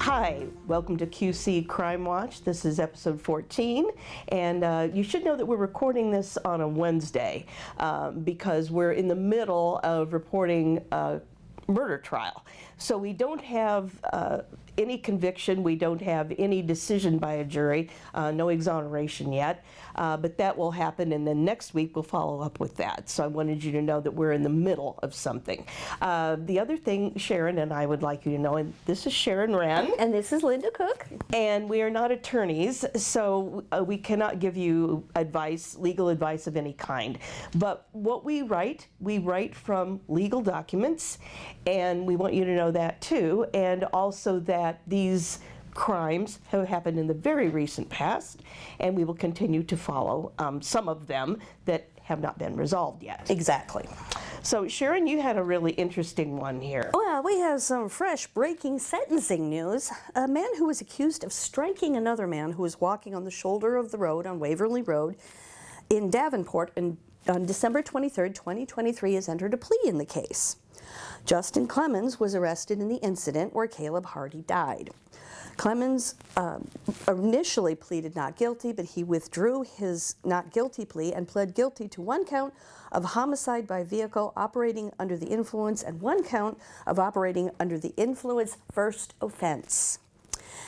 Hi, welcome to QC Crime Watch. This is episode 14, and you should know that we're recording this on a Wednesday because we're in the middle of reporting a murder trial. So we don't have any conviction, we don't have any decision by a jury, no exoneration yet, but that will happen, and then next week we'll follow up with that. So I wanted you to know that we're in the middle of something. The other thing, Sharon, and I would like you to know, and this is Sharon Wren. And this is Linda Cook. And we are not attorneys, so we cannot give you advice, legal advice of any kind. But what we write from legal documents, and we want you to know that too, and also that these crimes have happened in the very recent past, and we will continue to follow some of them that have not been resolved yet. Exactly. So Sharon, you had a really interesting one here. Well, we have some fresh breaking sentencing news. A man who was accused of striking another man who was walking on the shoulder of the road on Waverly Road in Davenport on December 23, 2023 has entered a plea in the case. Justin Clemens was arrested in the incident where Caleb Hardy died. Clemens initially pleaded not guilty, but he withdrew his not guilty plea and pled guilty to one count of homicide by vehicle operating under the influence and one count of operating under the influence first offense.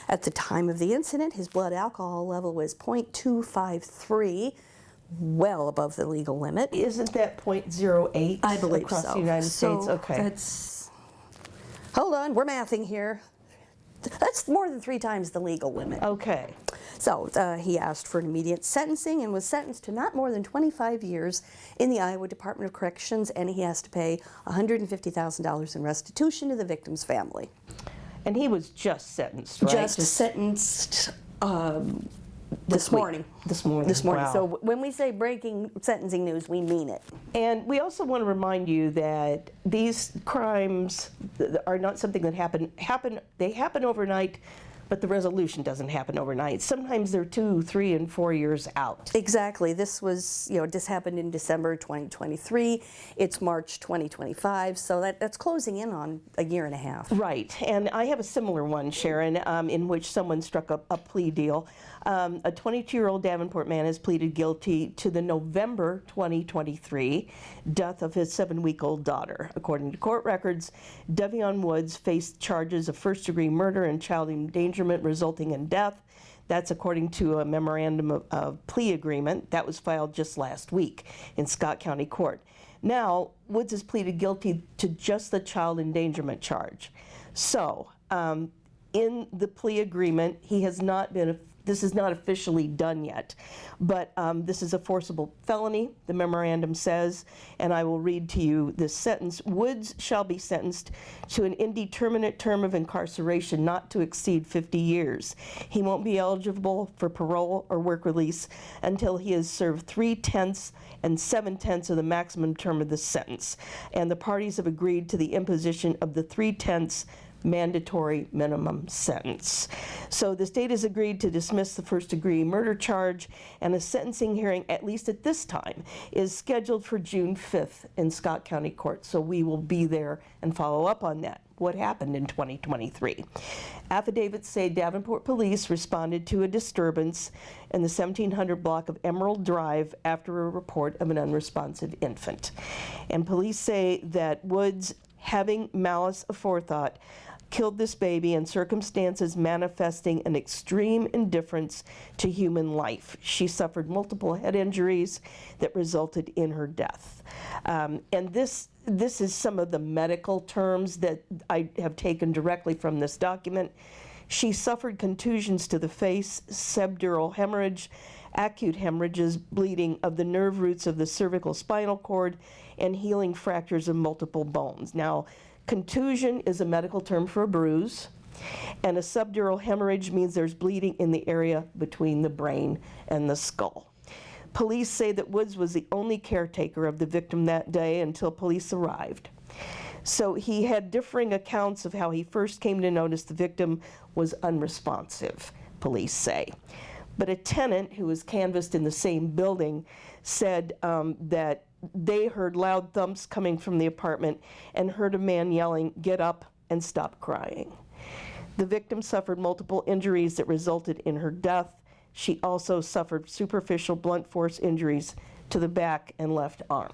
At the time of the incident, his blood alcohol level was .253, well above the legal limit. Isn't that .08 I believe across so. the United States? Okay. That's, hold on, we're mathing here. That's more than 3 times the legal limit. Okay. So he asked for an immediate sentencing and was sentenced to not more than 25 years in the Iowa Department of Corrections, and he has to pay $150,000 in restitution to the victim's family. And he was just sentenced, right? Just sentenced this morning. This morning. Wow. So when we say breaking sentencing news, we mean it. And we also want to remind you that these crimes are not something that happen. They happen overnight, but the resolution doesn't happen overnight. Sometimes they're 2, 3, and 4 years out. Exactly. This was, this happened in December 2023. It's March 2025, so that's closing in on a year and a half. Right. And I have a similar one, Sharon, in which someone struck a plea deal. A 22-year-old Davenport man has pleaded guilty to the November 2023 death of his 7-week-old daughter. According to court records, Devion Woods faced charges of first-degree murder and child endangerment resulting in death. That's according to a memorandum of plea agreement that was filed just last week in Scott County Court. Now, Woods has pleaded guilty to just the child endangerment charge. So, in the plea agreement, this is not officially done yet, but this is a forcible felony, the memorandum says, and I will read to you this sentence. Woods shall be sentenced to an indeterminate term of incarceration not to exceed 50 years. He won't be eligible for parole or work release until he has served 3/10 and 7/10 of the maximum term of the sentence, and the parties have agreed to the imposition of the 3/10 mandatory minimum sentence. So the state has agreed to dismiss the first-degree murder charge, and a sentencing hearing, at least at this time, is scheduled for June 5th in Scott County Court. So we will be there and follow up on that. What happened in 2023? Affidavits say Davenport police responded to a disturbance in the 1700 block of Emerald Drive after a report of an unresponsive infant. And police say that Woods, having malice aforethought, killed this baby in circumstances manifesting an extreme indifference to human life. She suffered multiple head injuries that resulted in her death. And this is some of the medical terms that I have taken directly from this document. She suffered contusions to the face, subdural hemorrhage, acute hemorrhages, bleeding of the nerve roots of the cervical spinal cord, and healing fractures of multiple bones. Now, contusion is a medical term for a bruise, and a subdural hemorrhage means there's bleeding in the area between the brain and the skull. Police say that Woods was the only caretaker of the victim that day until police arrived. So he had differing accounts of how he first came to notice the victim was unresponsive, police say. But a tenant who was canvassed in the same building said that they heard loud thumps coming from the apartment and heard a man yelling, "Get up and stop crying." The victim suffered multiple injuries that resulted in her death. She also suffered superficial blunt force injuries to the back and left arm.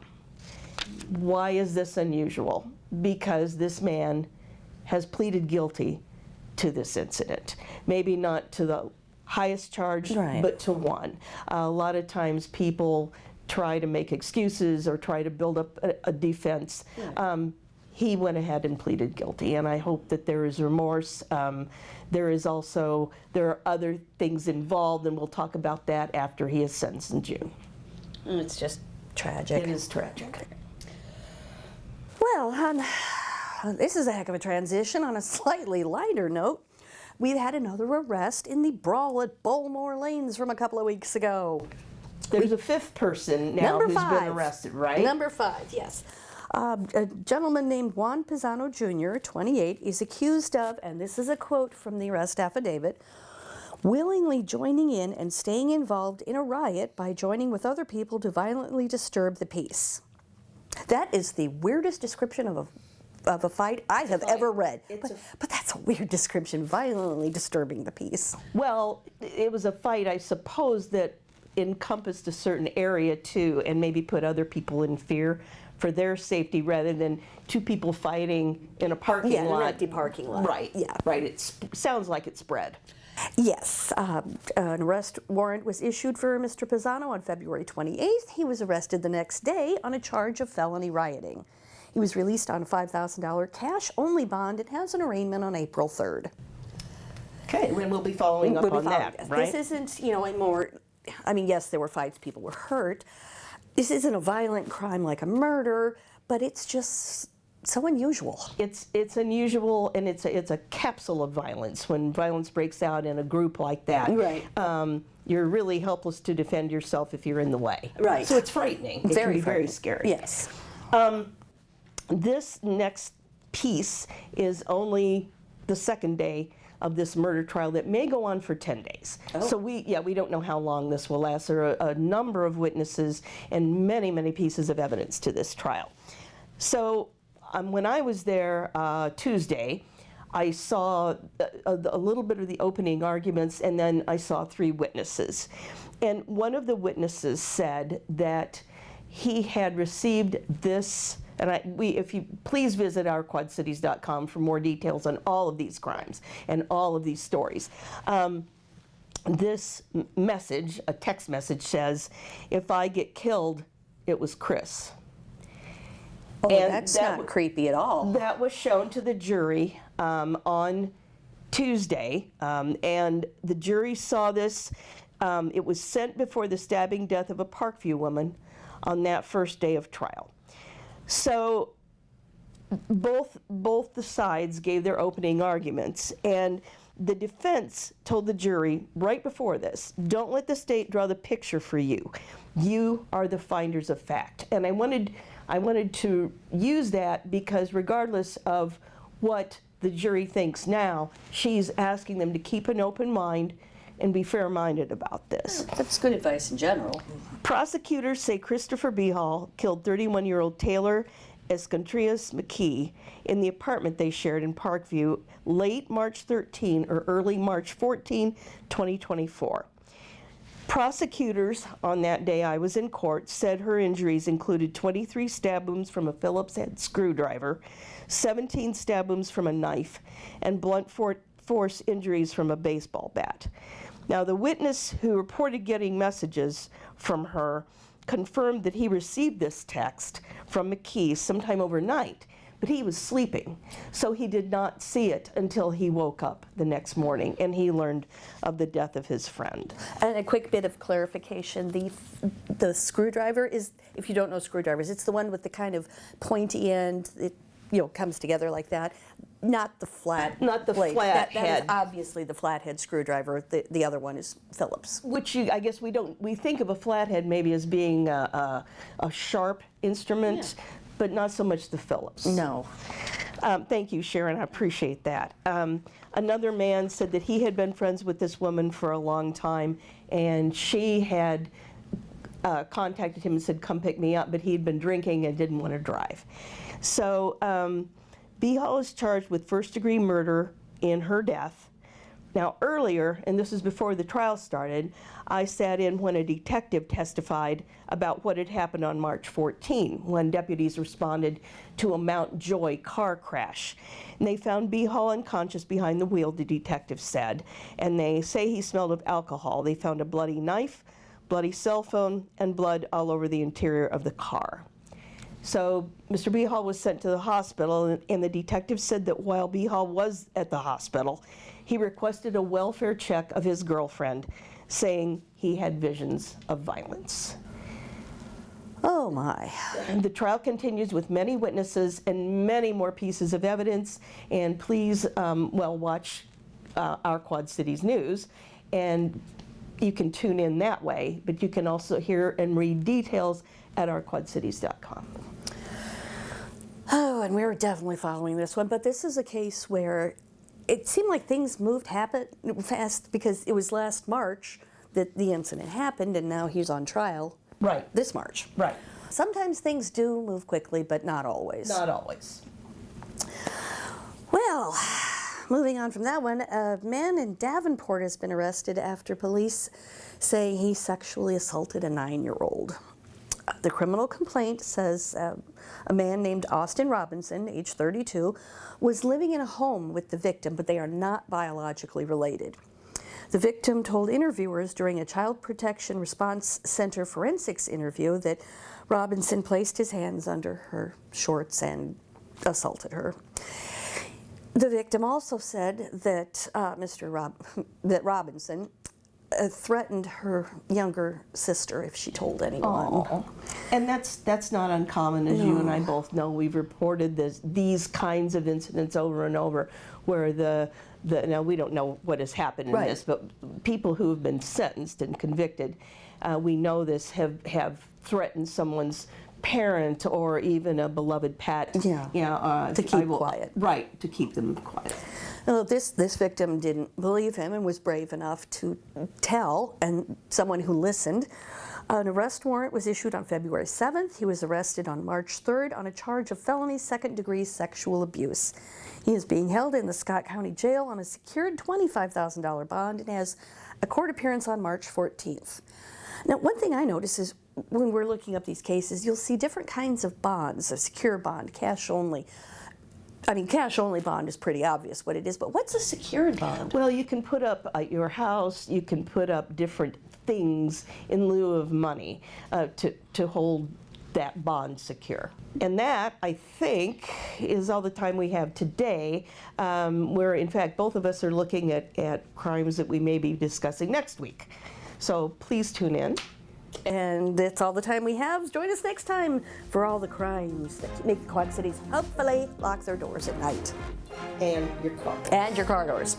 Why is this unusual? Because this man has pleaded guilty to this incident. Maybe not to the highest charge, Right. but to one. A lot of times people try to make excuses or try to build up a defense. He went ahead and pleaded guilty, and I hope that there is remorse. There are other things involved, and we'll talk about that after he is sentenced in June. It's just tragic. It is tragic. Well, this is a heck of a transition. On a slightly lighter note, we had another arrest in the brawl at Bullmore Lanes from a couple of weeks ago. There's a fifth person now Number who's 5. been arrested, right? Number 5, yes. A gentleman named Juan Pisano Jr., 28, is accused of, and this is a quote from the arrest affidavit, willingly joining in and staying involved in a riot by joining with other people to violently disturb the peace. That is the weirdest description of a fight I have ever read. But that's a weird description, violently disturbing the peace. Well, it was a fight, I suppose, that encompassed a certain area too, and maybe put other people in fear for their safety rather than two people fighting in a parking Yeah, in an lot. empty parking lot. Right. Yeah. Right. It sounds like it spread. Yes, an arrest warrant was issued for Mr. Pisano on February 28th. He was arrested the next day on a charge of felony rioting. He was released on a $5,000 cash-only bond and has an arraignment on April 3rd. Okay, and we'll be following up on that, right? This isn't, a more, yes, there were fights, people were hurt. This isn't a violent crime like a murder, but it's just so unusual. It's unusual, and it's a capsule of violence. When violence breaks out in a group like that, Right. You're really helpless to defend yourself if you're in the way. Right. So it's frightening. It can be very scary. Yes. This next piece is only the second day of this murder trial that may go on for 10 days. So we don't know how long this will last. There are a number of witnesses and many, many pieces of evidence to this trial. So when I was there Tuesday, I saw a little bit of the opening arguments, and then I saw 3 witnesses. And one of the witnesses said that he had received this, and if you please visit ourquadcities.com for more details on all of these crimes and all of these stories. This message, a text message, says, "If I get killed, it was Chris." Oh, And that's that not creepy at all. That was shown to the jury on Tuesday, and the jury saw this. It was sent before the stabbing death of a Parkview woman on that first day of trial. So both the sides gave their opening arguments, and the defense told the jury right before this, don't let the state draw the picture for you. You are the finders of fact. And I wanted to use that because regardless of what the jury thinks now, she's asking them to keep an open mind and be fair-minded about this. That's good advice in general. Prosecutors say Christopher Behall killed 31-year-old Taylor Escontrias McKee in the apartment they shared in Parkview late March 13 or early March 14, 2024. Prosecutors on that day I was in court said her injuries included 23 stab wounds from a Phillips head screwdriver, 17 stab wounds from a knife, and blunt force injuries from a baseball bat. Now, the witness who reported getting messages from her confirmed that he received this text from McKee sometime overnight, but he was sleeping, so he did not see it until he woke up the next morning and he learned of the death of his friend. And a quick bit of clarification, the screwdriver is, if you don't know screwdrivers, it's the one with the kind of pointy end, it comes together like that. Not the flat blade. flat That head. is obviously the flathead screwdriver. The other one is Phillips. Which I guess we think of a flathead maybe as being a sharp instrument, but not so much the Phillips. No. Thank you, Sharon. I appreciate that. Another man said that he had been friends with this woman for a long time, and she had contacted him and said, "Come pick me up," but he'd been drinking and didn't want to drive. So Behall is charged with first-degree murder in her death. Now, earlier, and this is before the trial started, I sat in when a detective testified about what had happened on March 14, when deputies responded to a Mount Joy car crash. And they found B. Hall unconscious behind the wheel, the detective said, and they say he smelled of alcohol. They found a bloody knife, bloody cell phone, and blood all over the interior of the car. So Mr. B. Hall was sent to the hospital, and the detective said that while B. Hall was at the hospital, he requested a welfare check of his girlfriend, saying he had visions of violence. Oh my. And the trial continues with many witnesses and many more pieces of evidence, and please, watch our Quad Cities News, and you can tune in that way, but you can also hear and read details at ourquadcities.com. Oh, and we're definitely following this one, but this is a case where it seemed like things happened fast, because it was last March that the incident happened, and now he's on trial. Right. This March. Right. Sometimes things do move quickly, but not always. Not always. Well, moving on from that one, a man in Davenport has been arrested after police say he sexually assaulted a 9-year-old. The criminal complaint says a man named Austin Robinson, age 32, was living in a home with the victim, but they are not biologically related. The victim told interviewers during a Child Protection Response Center forensics interview that Robinson placed his hands under her shorts and assaulted her. The victim also said that that Robinson threatened her younger sister if she told anyone. Aww. And that's not uncommon, as you and I both know. We've reported these kinds of incidents over and over, where now we don't know what has happened in Right. this, but people who have been sentenced and convicted, we know this, have threatened someone's parent or even a beloved pet. To keep quiet. Right, to keep them quiet. Well, this victim didn't believe him and was brave enough to tell, and someone who listened. An arrest warrant was issued on February 7th. He was arrested on March 3rd on a charge of felony second-degree sexual abuse. He is being held in the Scott County Jail on a secured $25,000 bond and has a court appearance on March 14th. Now, one thing I notice is when we're looking up these cases, you'll see different kinds of bonds: a secure bond, cash only. I mean, cash only bond is pretty obvious what it is, but what's a secured bond? Well, you can put up your house, you can put up different things in lieu of money to hold that bond secure. And that, I think, is all the time we have today, where in fact both of us are looking at crimes that we may be discussing next week. So please tune in. And that's all the time we have. Join us next time for all the crimes that make Quad Cities hopefully lock their doors at night. And your car. And your car doors.